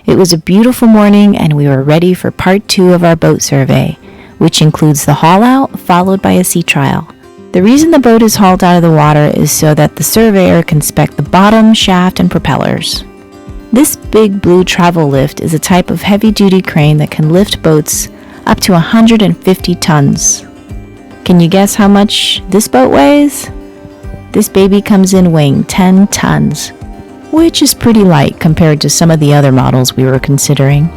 It was a beautiful morning and we were ready for part 2 of our boat survey, which includes the haul out followed by a sea trial. The reason the boat is hauled out of the water is so that the surveyor can spec the bottom, shaft, and propellers. This big blue travel lift is a type of heavy-duty crane that can lift boats up to 150 tons. Can you guess how much this boat weighs? This baby comes in weighing 10 tons, which is pretty light compared to some of the other models we were considering.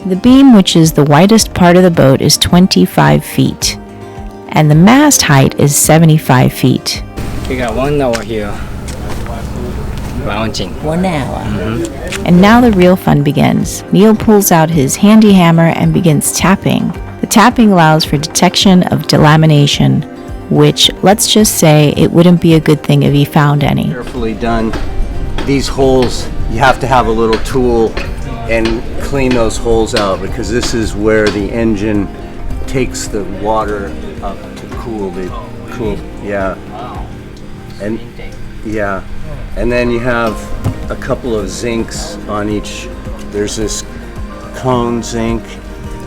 The beam, which is the widest part of the boat, is 25 feet, and the mast height is 75 feet. We got 1 hour here, launching. 1 hour. And now the real fun begins. Neil pulls out his handy hammer and begins tapping. The tapping allows for detection of delamination, which, let's just say, it wouldn't be a good thing if he found any. Carefully done. These holes, you have to have a little tool and clean those holes out, because this is where the engine takes the water up to cool. And then you have a couple of zincs on each. There's this cone zinc,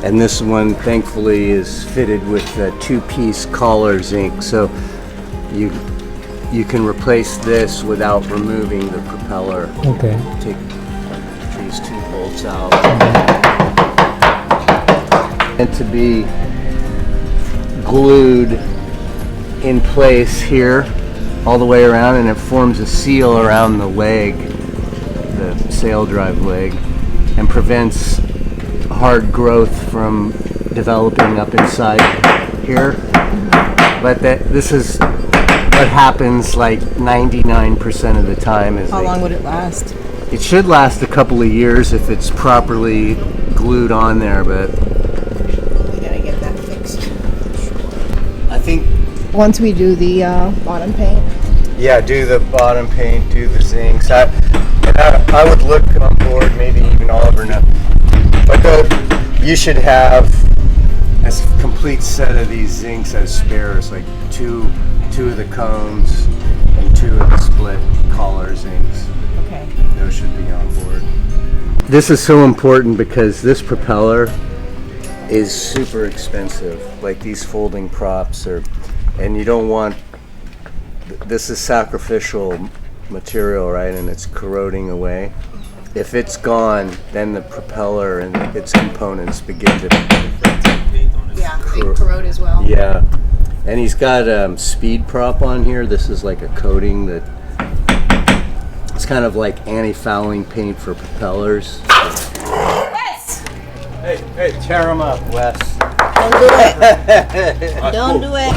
and this one thankfully is fitted with a 2-piece collar zinc, so you can replace this without removing the propeller. Okay. Take these 2 bolts out. And to be glued in place here all the way around, and it forms a seal around the leg, the sail drive leg, and prevents hard growth from developing up inside here. But this is what happens like 99% of the time. How long would it last? It should last a couple of years if it's properly glued on there, but We gotta get that fixed. I think, Once we do the bottom paint. yeah, do the bottom paint, do the zincs. I would look on board, maybe even Oliver now. But you should have a complete set of these zincs as spares, like two of the cones and 2 of the split collar zincs. Okay. Those should be on board. This is so important because this propeller is super expensive. Like these folding props and you don't want, this is sacrificial material, right? And it's corroding away. If it's gone, then the propeller and its components begin to Yeah, they corrode as well. Yeah, and he's got speed prop on here. This is like a coating that it's kind of like anti-fouling paint for propellers. Wes! Hey, tear them up, Wes. Don't do it. Don't do it.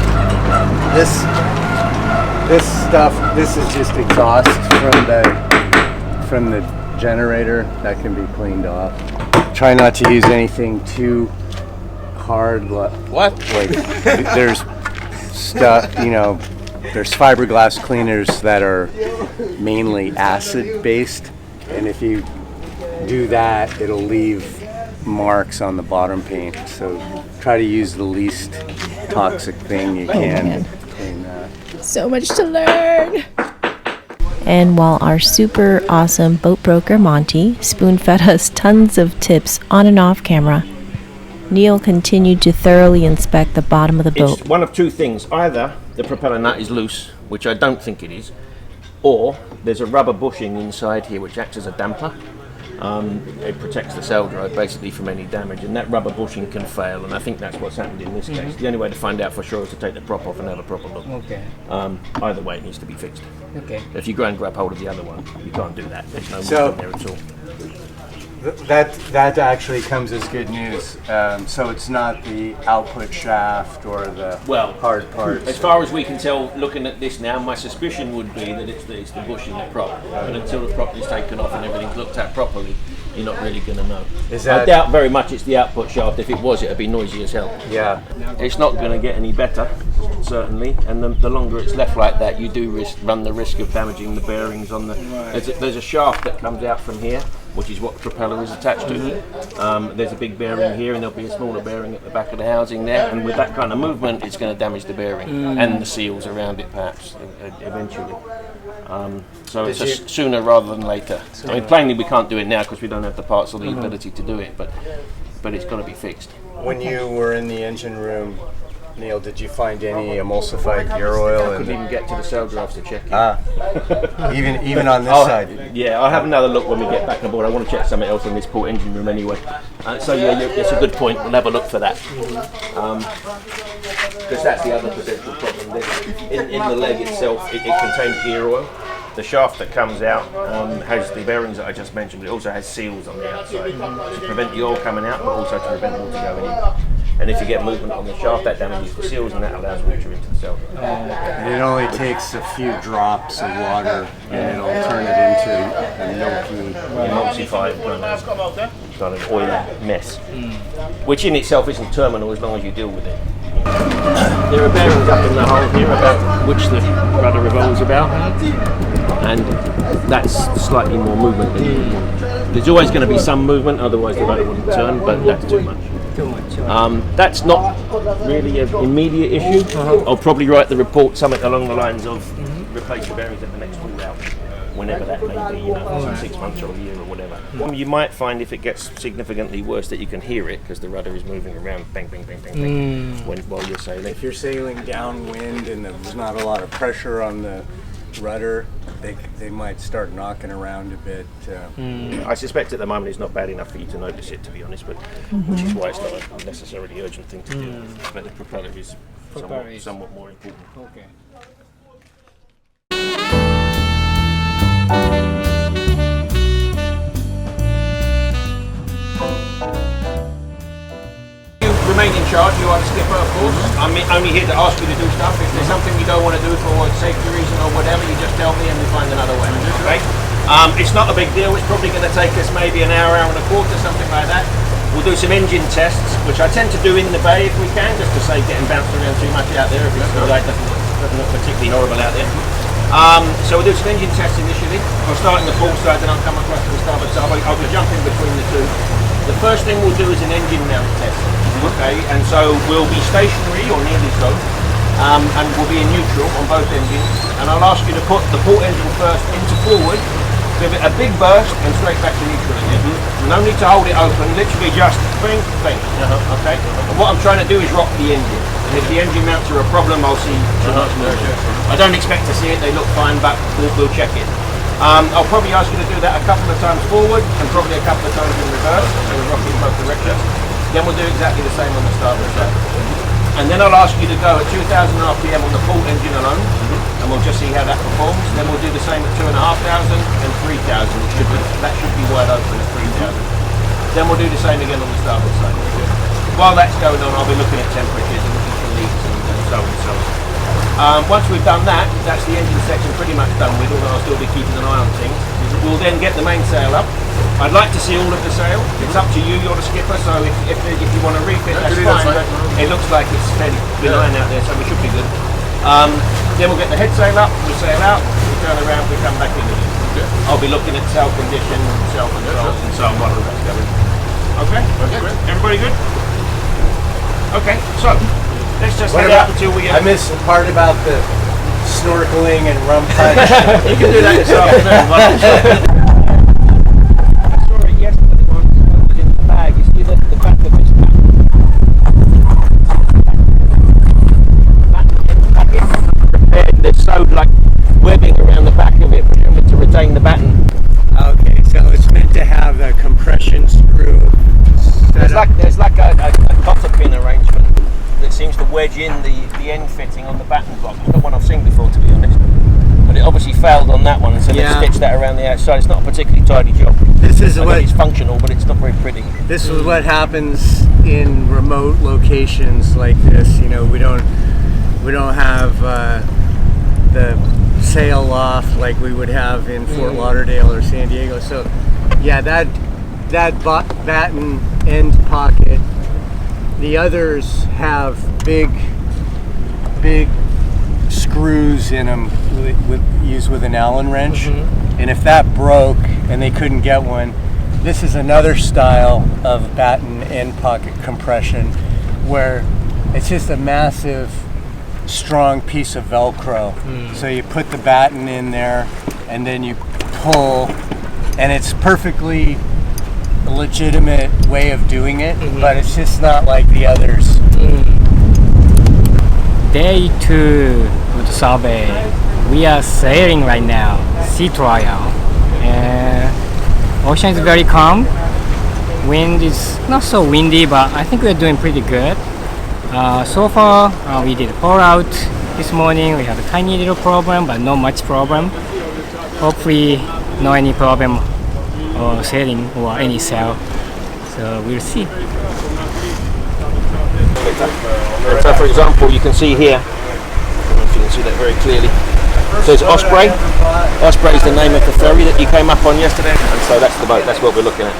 This stuff, this is just exhaust from the generator that can be cleaned off. Try not to use anything too hard. What? Like there's stuff, there's fiberglass cleaners that are mainly acid based, and if you do that, it'll leave marks on the bottom paint. So try to use the least toxic thing you can to clean that. So much to learn. And while our super awesome boat broker Monte spoon-fed us tons of tips on and off camera, Neil continued to thoroughly inspect the bottom of the boat. It's one of 2 things. Either the propeller nut is loose, which I don't think it is, or there's a rubber bushing inside here which acts as a damper. It protects the sail drive basically from any damage, and that rubber bushing can fail, and I think that's what's happened in this case. The only way to find out for sure is to take the prop off and have a proper look. Okay. Either way, it needs to be fixed. Okay. If you go and grab hold of the other one, you can't do that. There's no So- movement there at all. That actually comes as good news. So it's not the output shaft or the hard parts. As far as we can tell, looking at this now, my suspicion would be that it's the bush in the prop. But until the prop is taken off and everything's looked at properly, you're not really going to know. I doubt very much it's the output shaft. If it was, it'd be noisy as hell. Yeah. It's not going to get any better, certainly. And the longer it's left like that, you do run the risk of damaging the bearings on the. There's a shaft that comes out from here, which is what the propeller is attached to. There's a big bearing here, and there'll be a smaller bearing at the back of the housing there, and with that kind of movement it's going to damage the bearing and the seals around it perhaps eventually. So it's sooner rather than later. I mean, plainly we can't do it now because we don't have the parts or the ability to do it, but it's got to be fixed. When you were in the engine room, Neil, did you find any emulsified gear oil? I couldn't even get to the sail drives to check it. Even on this side? Yeah, I'll have another look when we get back on board. I want to check something else in this port engine room anyway. So yeah, it's a good point. We'll have a look for that. Because that's the other potential problem. In the leg itself, it contains gear oil. The shaft that comes out has the bearings that I just mentioned. It also has seals on the outside to prevent the oil coming out, but also to prevent water going in. And if you get movement on the shaft, that damages the seals and that allows water into the cell. It only takes a few drops of water and it'll turn it into a milky, emulsified kind of oily mess, which in itself isn't terminal as long as you deal with it. There are bearings up in the hole here about which the rudder revolves about, and that's slightly more movement than you want. There's always going to be some movement, otherwise the rudder wouldn't turn, but that's too much. That's not really an immediate issue. I'll probably write the report something along the lines of replace your bearings at the next haul out, whenever that may be, 6 months or a year or whatever. You might find if it gets significantly worse that you can hear it because the rudder is moving around, bang, bang, bang, bang, bang, while you're sailing. If you're sailing downwind and there's not a lot of pressure on the rudder, they might start knocking around a bit. I suspect at the moment it's not bad enough for you to notice it, to be honest, but which is why it's not a necessarily urgent thing to do. But the propeller is somewhat more important. Okay. You remain in charge, you are the skipper, of course. I'm only here to ask you to do stuff. If there's something you don't want to do for a safety reason or whatever, you just tell me and we find another way. Okay? It's not a big deal. It's probably going to take us maybe an hour, hour and a quarter, something like that. We'll do some engine tests, which I tend to do in the bay if we can, just to save getting bounced around too much out there. If it's doesn't look particularly horrible out there. So we'll do some engine tests initially. I'll start in the port side, then I'll come across to the starboard side. I'll be jumping between the two. The first thing we'll do is an engine mount test. Okay, and so we'll be stationary or nearly so, and we'll be in neutral on both engines. And I'll ask you to put the port engine first into forward, give it a big burst, and straight back to neutral again. No need to hold it open, literally just bing, bing. Okay. And what I'm trying to do is rock the engine. And if the engine mounts are a problem, I'll see too much inertia. I don't expect to see it; they look fine, but we'll check it. I'll probably ask you to do that a couple of times forward and probably a couple of times in reverse, so we're rocking both directions. Then we'll do exactly the same on the starboard side. And then I'll ask you to go at 2,000 RPM on the port engine alone, and we'll just see how that performs. Then we'll do the same at 2,500 and 3,000. That should be wide open at 3,000. Then we'll do the same again on the starboard side. While that's going on, I'll be looking at temperatures and looking for leaks and so on and so on. Once we've done that, that's the engine section pretty much done with, although I'll still be keeping an eye on things. We'll then get the main sail up. I'd like to see all of the sail. It's up to you, you're the skipper, so if you want to refit, that's fine, but it looks like it's fairly benign out there, so we should be good. Then we'll get the head sail up, we'll sail out, we turn around, we come back in again. I'll be looking at sail condition, sail controls, and so on while all that's going. Okay? Everybody good? Okay, so let's just head out until we... I missed the part about the snorkeling and rum punch. You can do that this afternoon. I saw it yesterday once, I was in the bag. You see the back of this batten? There's so like webbing around the back of it to retain the batten. Okay, so it's meant to have a compression screw. There's like a cotter pin arrangement that seems to wedge in the end fitting on the batten block. It's not one I've seen before, to be honest. But it obviously failed on that one, so let's stitch that around the outside. It's not a particularly tidy job. It's functional, but it's not very pretty. This is what happens in remote locations like this. You know, we don't have the sail off like we would have in Fort Lauderdale or San Diego. So, yeah, that batten end pocket. The others have big screws in them used with an Allen wrench, and if that broke and they couldn't get one, this is another style of batten end pocket compression where it's just a massive strong piece of Velcro. So you put the batten in there and then you pull, and it's perfectly a legitimate way of doing it, but it's just not like the others. Day 2 of the survey. We are sailing right now, sea trial. Ocean is very calm. Wind is not so windy, but I think we're doing pretty good. So far, we did pour out this morning. We have a tiny little problem, but not much problem. Hopefully, no any problem or sailing or any sail. So we'll see. So for example, you can see here, I don't know if you can see that very clearly. So it's Osprey. Osprey is the name of the ferry that you came up on yesterday, and so that's the boat. That's what we're looking at.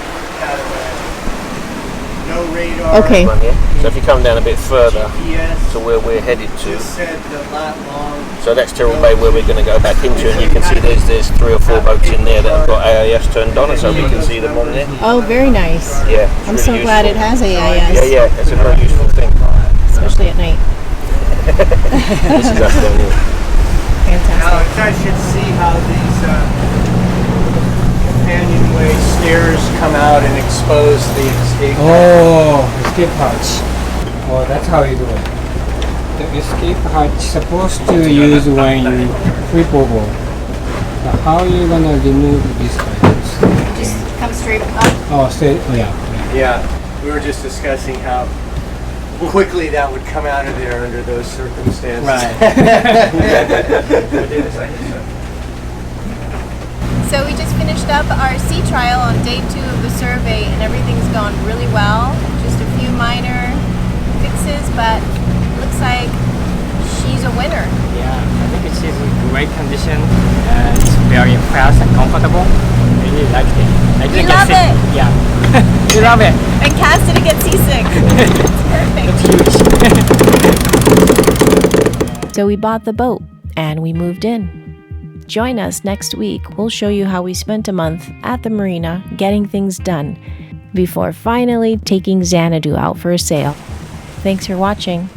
No radar. Okay. So if you come down a bit further to where we're headed to, so that's Tyrrell Bay where we're going to go back into, and you can see there's 3 or 4 boats in there that have got AIS turned on, and so we can see them on there. Oh, very nice. Yeah. I'm so glad it has AIS. Yeah, it's a very useful thing. Especially at night. This is us down here. Fantastic. Alex, I should see how these companionway stairs come out and expose the escape. Oh, escape hatch. Oh, that's how you do it. The escape hatch supposed to use when you flip over. But how are you gonna remove these items? Just come straight up. Oh, straight. Oh, yeah. Yeah, we were just discussing how quickly that would come out of there under those circumstances. So we just finished up our sea trial on day 2 of the survey, and everything's gone really well. Just a few minor fixes, but looks like she's a winner. Yeah, I think it's in great condition and it's very fast and comfortable. Really liked it. I We didn't love get sick. it. Yeah, we love it. And Kaz didn't get seasick. It's perfect. It's huge. So we bought the boat and we moved in. Join us next week. We'll show you how we spent a month at the marina getting things done before finally taking Xanadu out for a sail. Thanks for watching.